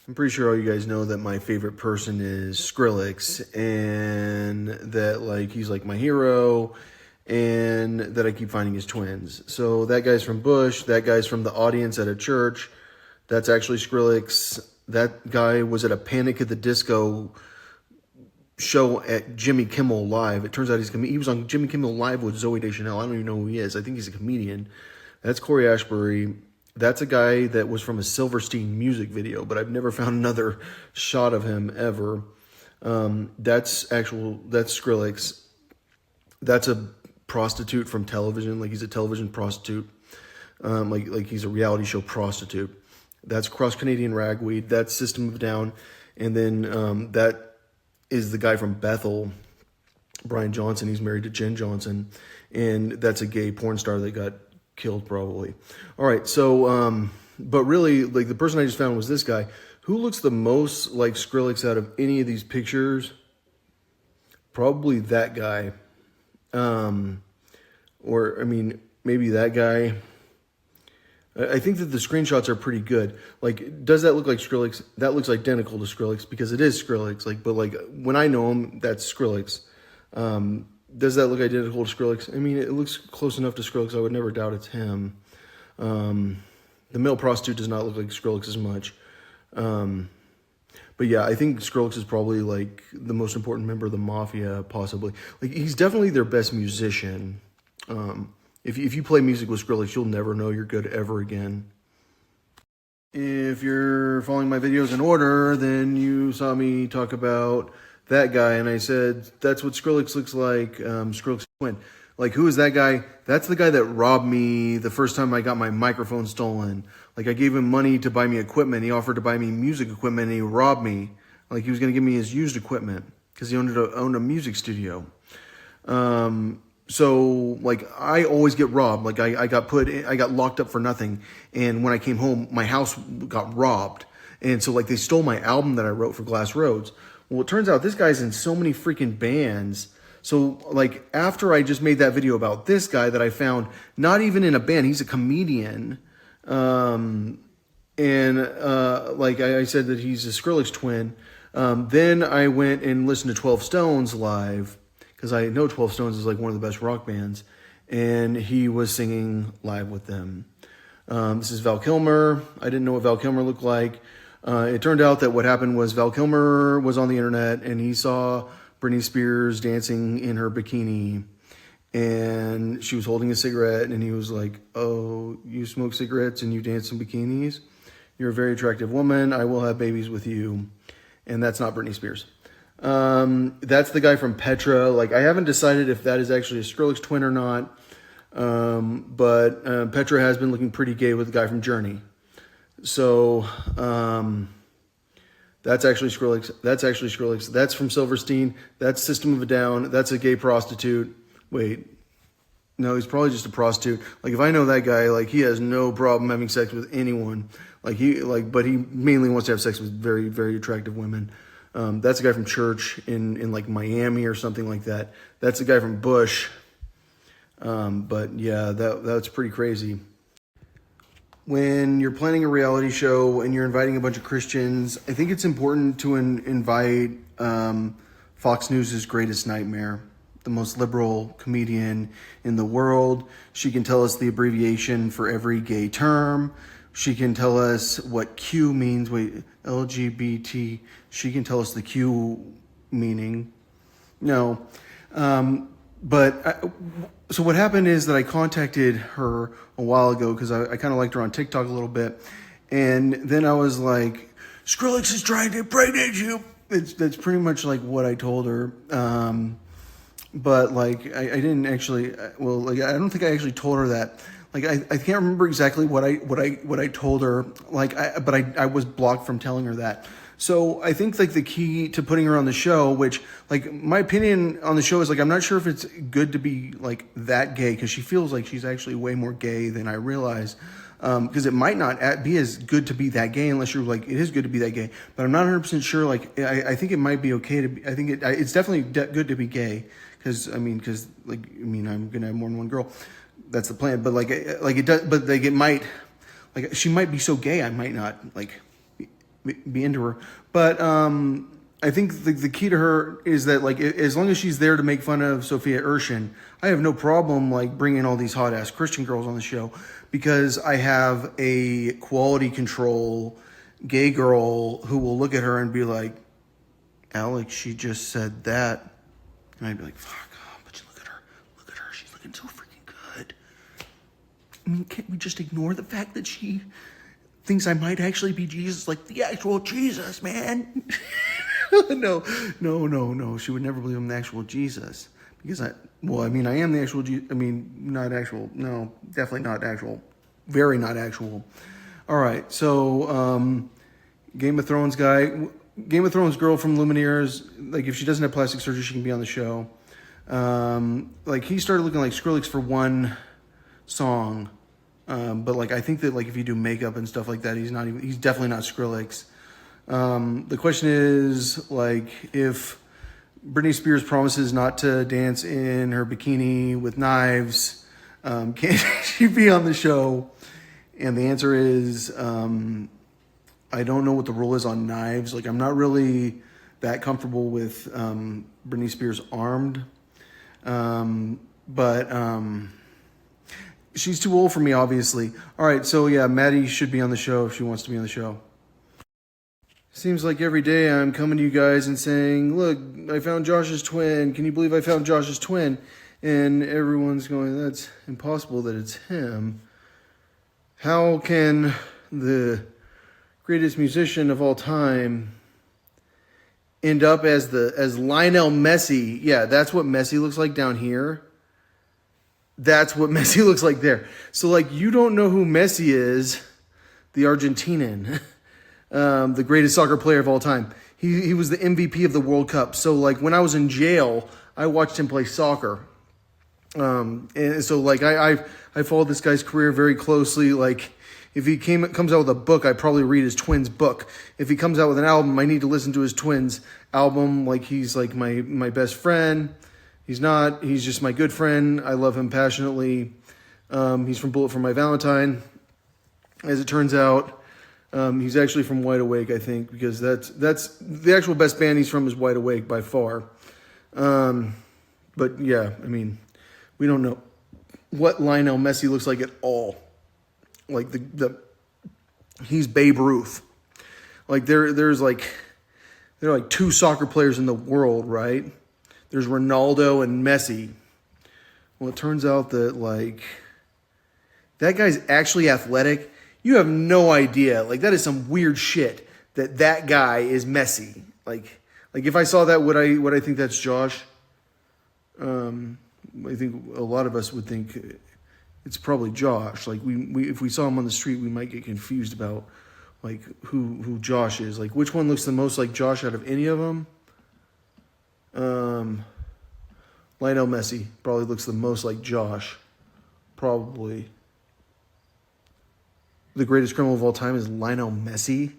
I'm pretty sure all you guys know that my favorite person is Skrillex, and that like he's like my hero, and that I keep finding his twins. So that guy's from Bush, that guy's from the audience at a church. That's actually Skrillex. That guy was at a Panic at the Disco show at Jimmy Kimmel Live. It turns out he was on Jimmy Kimmel Live with Zoe Deschanel. I don't even know who he is. I think he's a comedian. That's Corey Ashbury. That's a guy that was from a Silverstein music video, but I've never found another shot of him ever. That's Skrillex. That's a prostitute from television. Like he's a television prostitute. Like he's a reality show prostitute. That's Cross Canadian Ragweed. That's System of a Down. And then that is the guy from Bethel, Brian Johnson. He's married to Jen Johnson. And that's a gay porn star that got killed probably. All right, so, but really, like the person I just found was this guy. Who looks the most like Skrillex out of any of these pictures? Probably that guy. Or, I mean, maybe that guy. I think that the screenshots are pretty good. Like, does that look like Skrillex? That looks identical to Skrillex because it is Skrillex. Like, but like when I know him, that's Skrillex. Does that look identical to Skrillex? I mean, it looks close enough to Skrillex. I would never doubt it's him. The male prostitute does not look like Skrillex as much. But yeah, I think Skrillex is probably like the most important member of the mafia, possibly. Like, he's definitely their best musician. If you play music with Skrillex, you'll never know you're good ever again. If you're following my videos in order, then you saw me talk about that guy, and I said, that's what Skrillex looks like, Skrillex twin. Like, who is that guy? That's the guy that robbed me the first time I got my microphone stolen. Like, I gave him money to buy me equipment. He offered to buy me music equipment, and he robbed me. Like, he was going to give me his used equipment because he owned a music studio. So, like, I always get robbed. Like, I got locked up for nothing. And when I came home, my house got robbed. And so, like, they stole my album that I wrote for Glass Roads. Well, it turns out this guy's in so many freaking bands. So, like, after I just made that video about this guy that I found, not even in a band, he's a comedian. Like, I said that he's a Skrillex twin. Then I went and listened to 12 Stones live, because I know 12 Stones is like one of the best rock bands, and he was singing live with them. This is Val Kilmer. I didn't know what Val Kilmer looked like. It turned out that what happened was Val Kilmer was on the internet, and he saw Britney Spears dancing in her bikini, and she was holding a cigarette, and he was like, oh, you smoke cigarettes and you dance in bikinis? You're a very attractive woman. I will have babies with you. And that's not Britney Spears. That's the guy from Petra. Like, I haven't decided if that is actually a Skrillex twin or not. But Petra has been looking pretty gay with the guy from Journey. So, that's actually Skrillex. That's from Silverstein. That's System of a Down. That's a gay prostitute. Wait. No, he's probably just a prostitute. Like, if I know that guy, like, he has no problem having sex with anyone. But he mainly wants to have sex with very, very attractive women. That's a guy from Church in like Miami or something like that. That's a guy from Bush. But yeah, that's pretty crazy. When you're planning a reality show and you're inviting a bunch of Christians, I think it's important to invite Fox News' greatest nightmare, the most liberal comedian in the world. She can tell us the abbreviation for every gay term. She can tell us what Q means. Wait, LGBT. She can tell us the Q meaning. No. So what happened is that I contacted her a while ago because I kind of liked her on TikTok a little bit. And then I was like, Skrillex is trying to impregnate you. That's pretty much like what I told her. But like, I didn't actually, well, like, I don't think I actually told her that. Like, I can't remember exactly what I told her. But I was blocked from telling her that. So I think like the key to putting her on the show, which like my opinion on the show is like, I'm not sure if it's good to be like that gay, because she feels like she's actually way more gay than I realize. Because it might not be as good to be that gay unless you're like, it is good to be that gay. But I'm not 100% sure. Like, I think it might be okay to be, I think it's definitely good to be gay. Because I'm gonna have more than one girl. That's the plan. But it does. But like it might, like she might be so gay, I might not like be into her. But I think the key to her is that like as long as she's there to make fun of Sophia Urshin, I have no problem like bringing all these hot ass Christian girls on the show because I have a quality control gay girl who will look at her and be like, Alex, she just said that, and I'd be like, fuck, oh, but you look at her, she's looking so freaking good. I mean, can't we just ignore the fact that she thinks I might actually be Jesus, like the actual Jesus, man? No. She would never believe I'm the actual Jesus. Because I am the actual Jesus. Not actual. No, definitely not actual. Very not actual. All right, so Game of Thrones guy. Game of Thrones girl from Lumineers. Like, if she doesn't have plastic surgery, she can be on the show. Like, he started looking like Skrillex for one song. But like I think that like if you do makeup and stuff like that, he's definitely not Skrillex. The question is like if Britney Spears promises not to dance in her bikini with knives, can she be on the show? And the answer is I don't know what the rule is on knives. Like I'm not really that comfortable with Britney Spears armed, but she's too old for me, obviously. All right, so yeah, Madi should be on the show if she wants to be on the show. Seems like every day I'm coming to you guys and saying, look, I found Josh's twin. Can you believe I found Josh's twin? And everyone's going, that's impossible that it's him. How can the greatest musician of all time end up as Lionel Messi? Yeah, that's what Messi looks like down here. That's what Messi looks like there. So, like, you don't know who Messi is, the Argentinian, the greatest soccer player of all time. He was the MVP of the World Cup. So, like, when I was in jail, I watched him play soccer. And so, like, I followed this guy's career very closely. Like, if he comes out with a book, I probably read his twins' book. If he comes out with an album, I need to listen to his twins' album. Like, he's, like, my best friend. He's not. He's just my good friend. I love him passionately. He's from Bullet for My Valentine. As it turns out, he's actually from Wide Awake, I think, because that's the actual best band he's from is Wide Awake by far. But yeah, I mean, we don't know what Lionel Messi looks like at all. Like he's Babe Ruth. Like there are like two soccer players in the world, right? There's Ronaldo and Messi. Well, it turns out that, like, that guy's actually athletic. You have no idea. Like, that is some weird shit that guy is Messi. Like if I saw that, would I think that's Josh? I think a lot of us would think it's probably Josh. Like, we if we saw him on the street, we might get confused about, like, who Josh is. Like, which one looks the most like Josh out of any of them? Lionel Messi probably looks the most like Josh. Probably. The greatest criminal of all time is Lionel Messi.